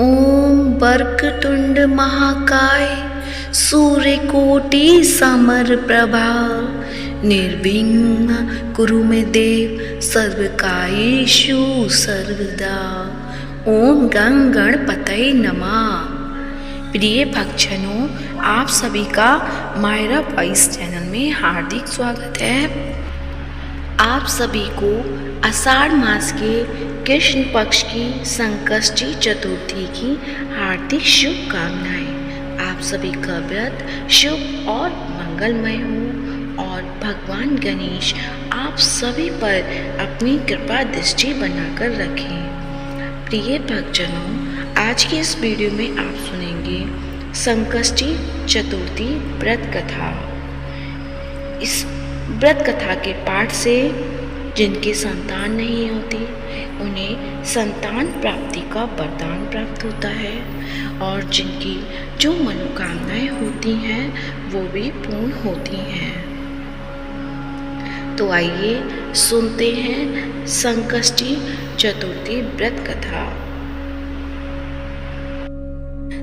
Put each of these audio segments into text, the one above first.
ओम वक्रतुंड महाकाय सूर्यकोटि समप्रभा निर्विघ्न कुरु मे देव सर्वकार्येषु सर्वदा। ओम गं गणपतये नमः। प्रिय भक्तजनों, आप सभी का मायरा वॉइस चैनल में हार्दिक स्वागत है। आप सभी को आषाढ़ मास के कृष्ण पक्ष की संकष्टी चतुर्थी की हार्दिक शुभकामनाएं। आप सभी का व्रत शुभ और मंगलमय हो और भगवान गणेश आप सभी पर अपनी कृपा दृष्टि बनाकर रखें। प्रिय भक्तजनों, आज की इस वीडियो में आप सुनेंगे संकष्टी चतुर्थी व्रत कथा। इस व्रत कथा के पाठ से जिनकी संतान नहीं होती उन्हें संतान प्राप्ति का वरदान प्राप्त होता है और जिनकी जो मनोकामनाएं होती हैं वो भी पूर्ण होती हैं। तो आइए सुनते हैं संकष्टी चतुर्थी व्रत कथा।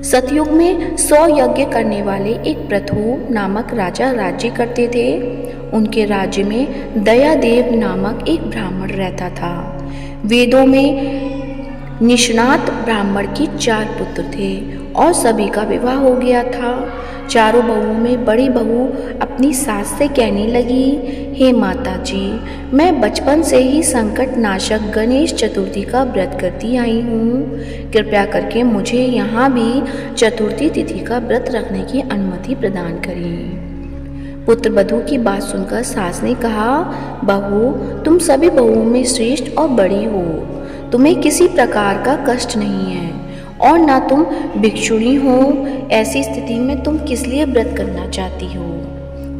सतयुग में 100 यज्ञ करने वाले एक पृथु नामक राजा राज्य करते थे। उनके राज्य में दयादेव नामक एक ब्राह्मण रहता था। वेदों में निष्णात ब्राह्मण की 4 पुत्र थे और सभी का विवाह हो गया था। चारों बहुओं में बड़ी बहू अपनी सास से कहने लगी, हे माता जी, मैं बचपन से ही संकट नाशक गणेश चतुर्थी का व्रत करती आई हूँ। कृपया करके मुझे यहाँ भी चतुर्थी तिथि का व्रत रखने की अनुमति प्रदान करें। पुत्र वधू की बात सुनकर सास ने कहा, बहू, तुम सभी बहुओं में श्रेष्ठ और बड़ी हो। तुम्हें किसी प्रकार का कष्ट नहीं है और ना तुम भिक्षुणी हो। ऐसी स्थिति में तुम किस लिए व्रत करना चाहती हो?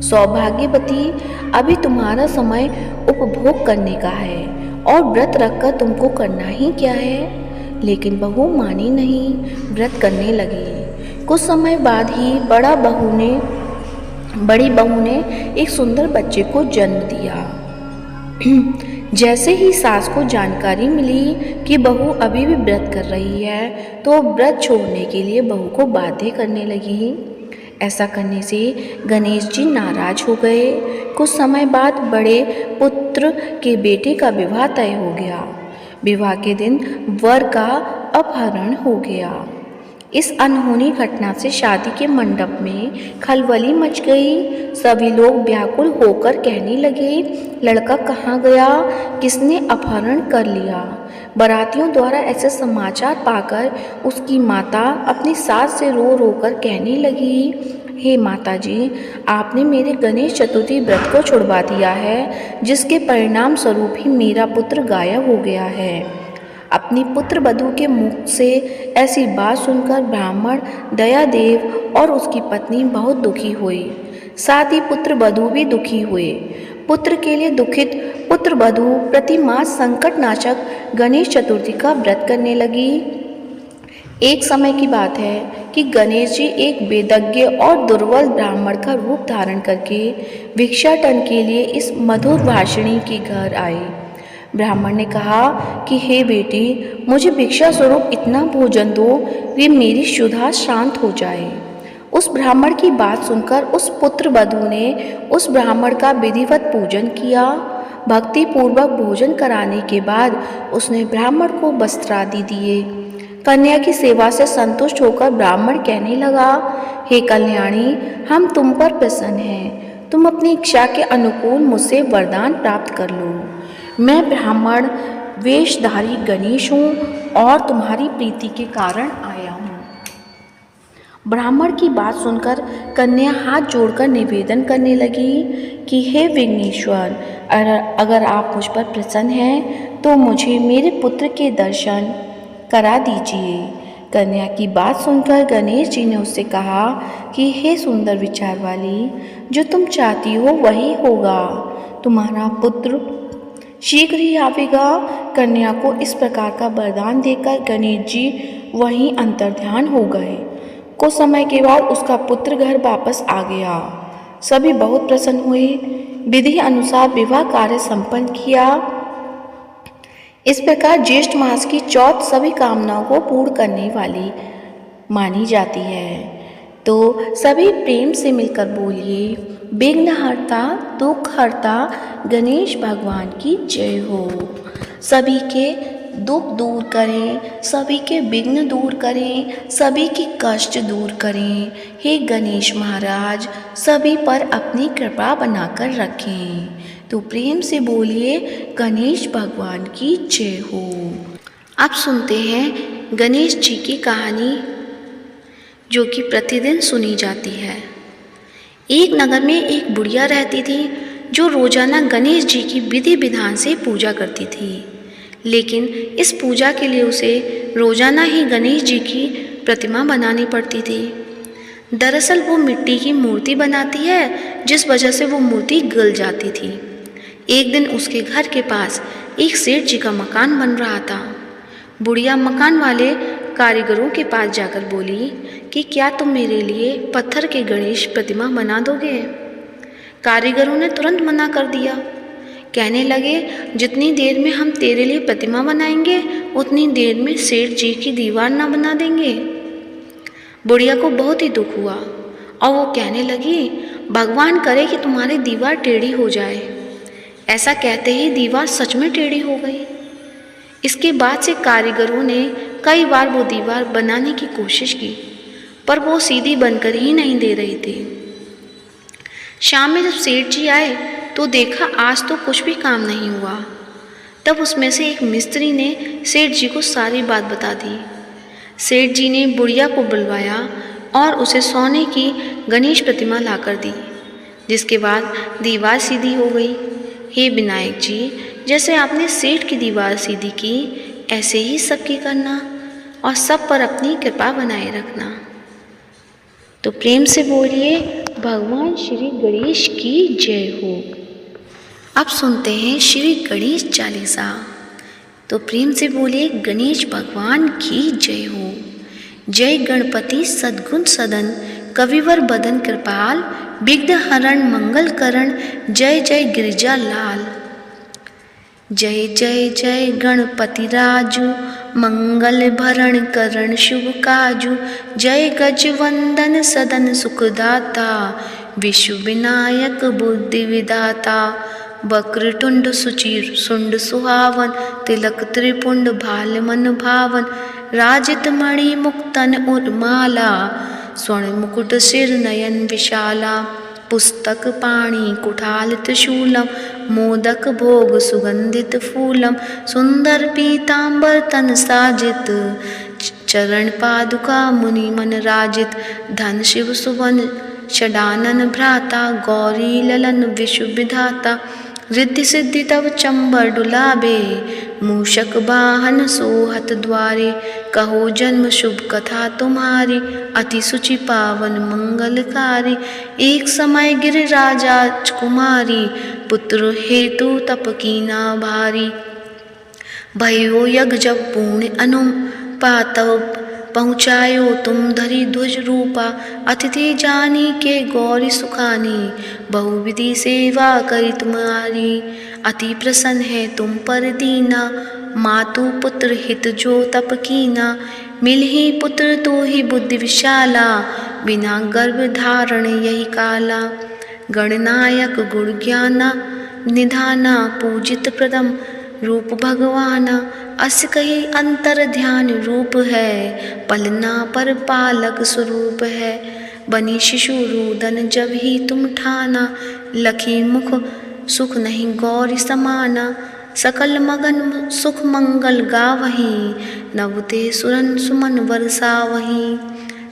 सौभाग्यवती, अभी तुम्हारा समय उपभोग करने का है और व्रत रखकर तुमको करना ही क्या है। लेकिन बहू मानी नहीं, व्रत करने लगी। कुछ समय बाद ही बड़ी बहू ने एक सुंदर बच्चे को जन्म दिया। जैसे ही सास को जानकारी मिली कि बहू अभी भी व्रत कर रही है तो व्रत छोड़ने के लिए बहू को बाध्य करने लगी। ऐसा करने से गणेश जी नाराज हो गए। कुछ समय बाद बड़े पुत्र के बेटे का विवाह तय हो गया। विवाह के दिन वर का अपहरण हो गया। इस अनहोनी घटना से शादी के मंडप में खलबली मच गई। सभी लोग व्याकुल होकर कहने लगे, लड़का कहाँ गया? किसने अपहरण कर लिया? बारातियों द्वारा ऐसे समाचार पाकर उसकी माता अपनी सास से रो रो कर कहने लगी, हे माता जी, आपने मेरे गणेश चतुर्थी व्रत को छुड़वा दिया है, जिसके परिणाम स्वरूप ही मेरा पुत्र गायब हो गया है। अपनी पुत्र वधू के मुख से ऐसी बात सुनकर ब्राह्मण दयादेव और उसकी पत्नी बहुत दुखी हुई। साथ ही पुत्र वधू भी दुखी हुए। पुत्र के लिए दुखित पुत्र वधू प्रति मास संकट नाशक गणेश चतुर्थी का व्रत करने लगी। एक समय की बात है कि गणेश जी एक वेदज्ञ और दुर्बल ब्राह्मण का रूप धारण करके भिक्षाटन के लिए इस मधुर भाषिणी के घर आए। ब्राह्मण ने कहा कि हे बेटी, मुझे भिक्षा स्वरूप इतना भोजन दो कि मेरी क्षुधा शांत हो जाए। उस ब्राह्मण की बात सुनकर उस पुत्र वधू ने उस ब्राह्मण का विधिवत पूजन किया। भक्ति पूर्वक भोजन कराने के बाद उसने ब्राह्मण को वस्त्रादि दिए। कन्या की सेवा से संतुष्ट होकर ब्राह्मण कहने लगा, हे कल्याणी, हम तुम पर प्रसन्न हैं। तुम अपनी इच्छा के अनुकूल मुझसे वरदान प्राप्त कर लो। मैं ब्राह्मण वेशधारी गणेश हूँ और तुम्हारी प्रीति के कारण आया हूँ। ब्राह्मण की बात सुनकर कन्या हाथ जोड़कर निवेदन करने लगी कि हे विघ्नेश्वर, अगर आप मुझ पर प्रसन्न हैं तो मुझे मेरे पुत्र के दर्शन करा दीजिए। कन्या की बात सुनकर गणेश जी ने उससे कहा कि हे सुंदर विचार वाली, जो तुम चाहती हो वही होगा। तुम्हारा पुत्र शीघ्र ही आवेगा। कन्या को इस प्रकार का वरदान देकर गणेश जी वहीं अंतर्ध्यान हो गए। कुछ समय के बाद उसका पुत्र घर वापस आ गया। सभी बहुत प्रसन्न हुए। विधि अनुसार विवाह कार्य संपन्न किया। इस प्रकार ज्येष्ठ मास की चौथ सभी कामनाओं को पूर्ण करने वाली मानी जाती है। तो सभी प्रेम से मिलकर बोलिए, विघ्नहर्ता दुखहर्ता गणेश भगवान की जय हो। सभी के दुख दूर करें, सभी के विघ्न दूर करें, सभी के कष्ट दूर करें। हे गणेश महाराज, सभी पर अपनी कृपा बनाकर रखें। तो प्रेम से बोलिए, गणेश भगवान की जय हो। अब सुनते हैं गणेश जी की कहानी, जो कि प्रतिदिन सुनी जाती है। एक नगर में एक बुढ़िया रहती थी, जो रोजाना गणेश जी की विधि विधान से पूजा करती थी। लेकिन इस पूजा के लिए उसे रोजाना ही गणेश जी की प्रतिमा बनानी पड़ती थी। दरअसल वो मिट्टी की मूर्ति बनाती है, जिस वजह से वो मूर्ति गल जाती थी। एक दिन उसके घर के पास एक सेठ जी का मकान बन रहा था। बुढ़िया मकान वाले कारीगरों के पास जाकर बोली कि क्या तुम मेरे लिए पत्थर के गणेश प्रतिमा बना दोगे? कारीगरों ने तुरंत मना कर दिया। कहने लगे, जितनी देर में हम तेरे लिए प्रतिमा बनाएंगे, उतनी देर में सेठ जी की दीवार ना बना देंगे। बुढ़िया को बहुत ही दुख हुआ और वो कहने लगी, भगवान करे कि तुम्हारी दीवार टेढ़ी हो जाए। ऐसा कहते ही दीवार सच में टेढ़ी हो गई। इसके बाद से कारीगरों ने कई बार वो दीवार बनाने की कोशिश की, पर वो सीधी बनकर ही नहीं दे रही थी। शाम में जब सेठ जी आए तो देखा आज तो कुछ भी काम नहीं हुआ। तब उसमें से एक मिस्त्री ने सेठ जी को सारी बात बता दी। सेठ जी ने बुढ़िया को बुलवाया और उसे सोने की गणेश प्रतिमा लाकर दी, जिसके बाद दीवार सीधी हो गई। हे विनायक जी, जैसे आपने सेठ की दीवार सीधी की, ऐसे ही सबकी करना और सब पर अपनी कृपा बनाए रखना। तो प्रेम से बोलिए, भगवान श्री गणेश की जय हो। अब सुनते हैं श्री गणेश चालीसा। तो प्रेम से बोलिए, गणेश भगवान की जय हो। जय गणपति सद्गुण सदन, कविवर बदन कृपाल, विघ्न हरण मंगल करण, जय जय गिरिजा लाल। जय जय जय गणपति राजू, मंगल भरण करण शुभ काजू। जय गज वंदन सदन सुखदाता, विश्व विनायक बुद्धि विदाता। वक्रतुंड सुचिर सुंड सुहावन, तिलक त्रिपुंड भाल मन भावन। राजित मणि मुक्तन उर्माला, स्वर्ण मुकुट सिर नयन विशाला। पुस्तक पाणि कुठाल त्रिशूलम, मोदक भोग सुगंधित फूलम। सुंदर पीतांबर तन साजित, चरण पादुका मुनि मन राजित। धन शिव सुवन षडानन भ्राता, गौरी ललन विश्व विधाता। रिद्धि सिद्धि तव चंबर डुलाबे, मूषक वाहन सोहत द्वारे। कहो जन्म शुभ कथा तुम्हारी, अति सुचि पावन मंगलकारी। एक समय गिरिराजा कुमारी, पुत्र हेतु तप कीना भारी। भयो यज्ञ जब पूर्ण अनुपातव, पहुँचायो तुम धरी ध्वज रूपा। अतिथि जानी के गौरी सुखानी, बहुविधि सेवा करी तुम्हारी। अति प्रसन्न है तुम पर दीना, मातु पुत्र हित जो तप कीना। मिल ही पुत्र तो ही बुद्धि विशाला, बिना गर्भ धारण यही काला। गणनायक गुण ज्ञाना निधाना, पूजित प्रथम रूप भगवाना। अस कही अंतर ध्यान रूप है, पलना पर पालक स्वरूप है। बनी शिशु रूदन जब ही तुम ठाना, लखी मुख सुख नहीं गौरी समाना। सकल मगन सुख मंगल गावही, नवते सुरन सुमन बरसावही।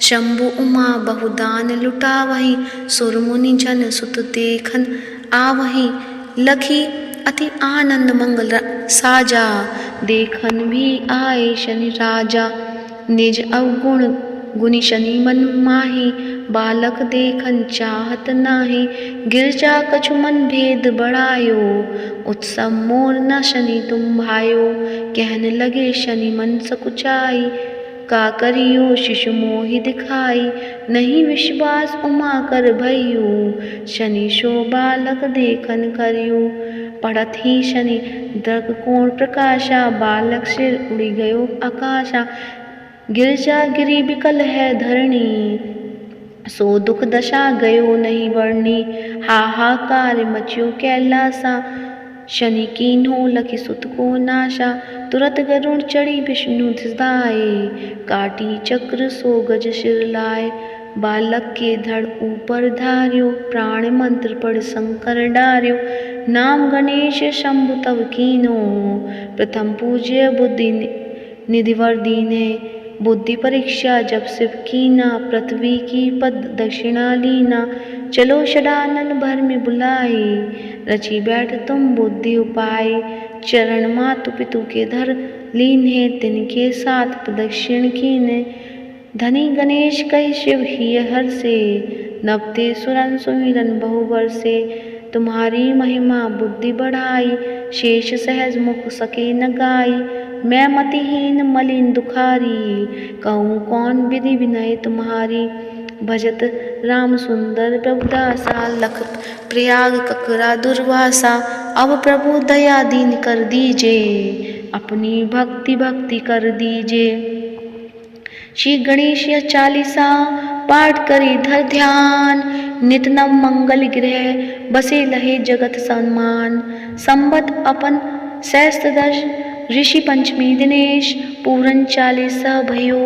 शंभु उमा बहुदान लुटावही, सुर मुनि जन सुत देखन आवही। लखी अति आनंद मंगल साजा, देखन भी आए शनि राजा। निज अवगुण गुनी शनि मन माही, बालक देखन चाहत नाही। गिरजा कछु मन भेद बढ़ायो, उत्सव मोर न शनि तुम भायो। कहन लगे शनि मन सकुचाई, का करियो शिशु मोहि दिखाई। नहीं विश्वास उमा कर भइयो, शनि सो बालक देखन करियो। पड़त ही शनि दर्ग कोण प्रकाशा, बालक सिर उड़ी गयो आकाशा। गिरजा गिरी बिकल है धरणी, सो दुख दशा गयो नहीं वर्णी। हाहाकार मच्यो कैलासा, शनि कीन्हो लखि सुत को नाशा। तुरत गरुड़ चढ़ी विष्णु धिसाए, काटी चक्र सो गज सिर लाए। बालक के धड़ ऊपर धार्यो, प्राण मंत्र पढ़ शंकर डार्यो। नाम गणेश शंभु तब कीन्हो, प्रथम पूज्य बुद्धि निधिवर दीने। बुद्धि परीक्षा जब शिव कीना, पृथ्वी की पद दक्षिणा लीना। चलो षडानन भर में बुलाए, रची बैठ तुम बुद्धि उपाय। चरण मातु पितु के धर लीन्हे, तिनके साथ प्रदक्षिण कीने। धनी गणेश कहि शिव हिय हर से, नवते सुरन सुमिरन बहु बरसे। तुम्हारी महिमा बुद्धि बढ़ाई, शेष सहज मुख सके न गाई। मैं मतिहीन मलिन दुखारी, कहूँ कौन विधि विनय तुम्हारी। भजत राम सुंदर प्रभुदासा, लखत प्रयाग ककरा दुर्वासा। अब प्रभु दया दीन कर दीजे, अपनी भक्ति कर दीजे। श्री गणेश चालीसा पाठ करी धर ध्यान, नित नव मंगल ग्रह बसे लहे जगत सम्मान। संबत अपन सहस्त्रदश ऋषि पंचमी दिनेश, पूरन चालीसा भयो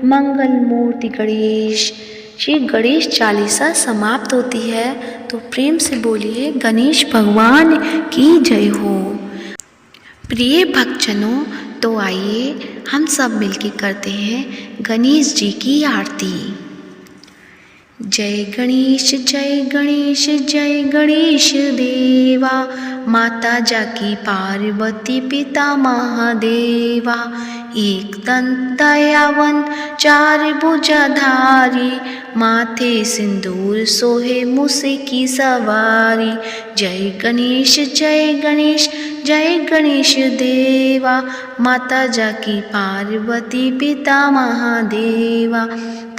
मंगल मूर्ति गणेश। श्री गणेश चालीसा समाप्त होती है तो प्रेम से बोलिए गणेश भगवान की जय हो। प्रिय भक्तजनों, तो आइए हम सब मिलके करते हैं गणेश जी की आरती। जय गणेश जय गणेश जय गणेश देवा, माता जाकी पार्वती पिता महादेवा। एक दंत दयावन चार भुजाधारी, माथे सिंदूर सोहे मूसे की सवारी। जय गणेश जय गणेश जय गणेश देवा, माता जाकी पार्वती पिता महादेवा।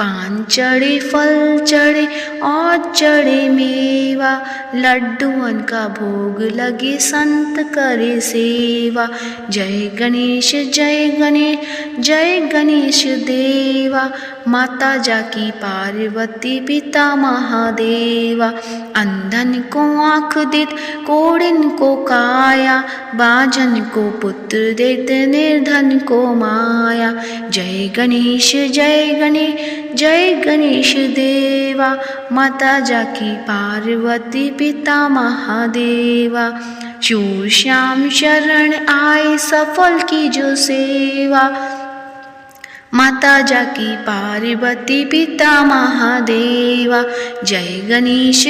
पान चढ़े फल चढ़े और चढ़े मेवा, लड्डुअन का भोग लगे संत करे सेवा। जय गणेश जय गणेश देवा, माता जाकी पार्वती पिता महादेवा। अंधन को आँख देत कोढ़िन को काया, बाजन को पुत्र देत निर्धन को माया। जय गणेश जय गणेश देवा, माता जाकी पार्वती पिता महादेवा। शूर श्याम शरण आए सफल की जो सेवा, माता जाकी पार्वती पिता महादेवा। जय गणेश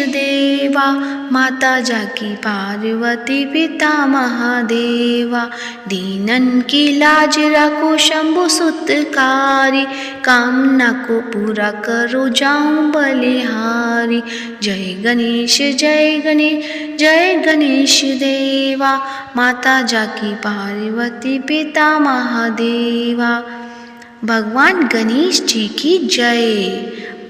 देवा, माता जाकी पार्वती पिता महादेवा। दीनन की लाज रखो शंभु सुतकारी, कामना को पूरा करो जाऊं बलिहारी। जय गणेश देवा, माता जाकी पार्वती पिता महादेवा। भगवान गणेश जी की जय,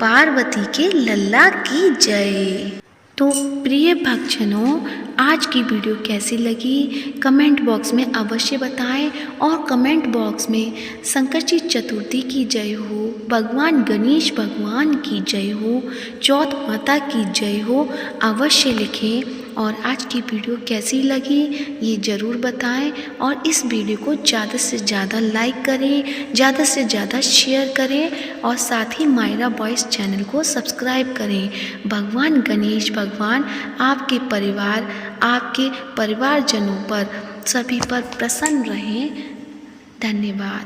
पार्वती के लल्ला की जय। तो प्रिय भक्तजनों, आज की वीडियो कैसी लगी कमेंट बॉक्स में अवश्य बताएं, और कमेंट बॉक्स में शंकर जी चतुर्थी की जय हो, भगवान गणेश भगवान की जय हो, चौथ माता की जय हो अवश्य लिखें। और आज की वीडियो कैसी लगी ये ज़रूर बताएं, और इस वीडियो को ज़्यादा से ज़्यादा लाइक करें, ज़्यादा से ज़्यादा शेयर करें, और साथ ही मायरा बॉयज़ चैनल को सब्सक्राइब करें। भगवान गणेश भगवान आपके परिवारजनों पर सभी पर प्रसन्न रहें। धन्यवाद।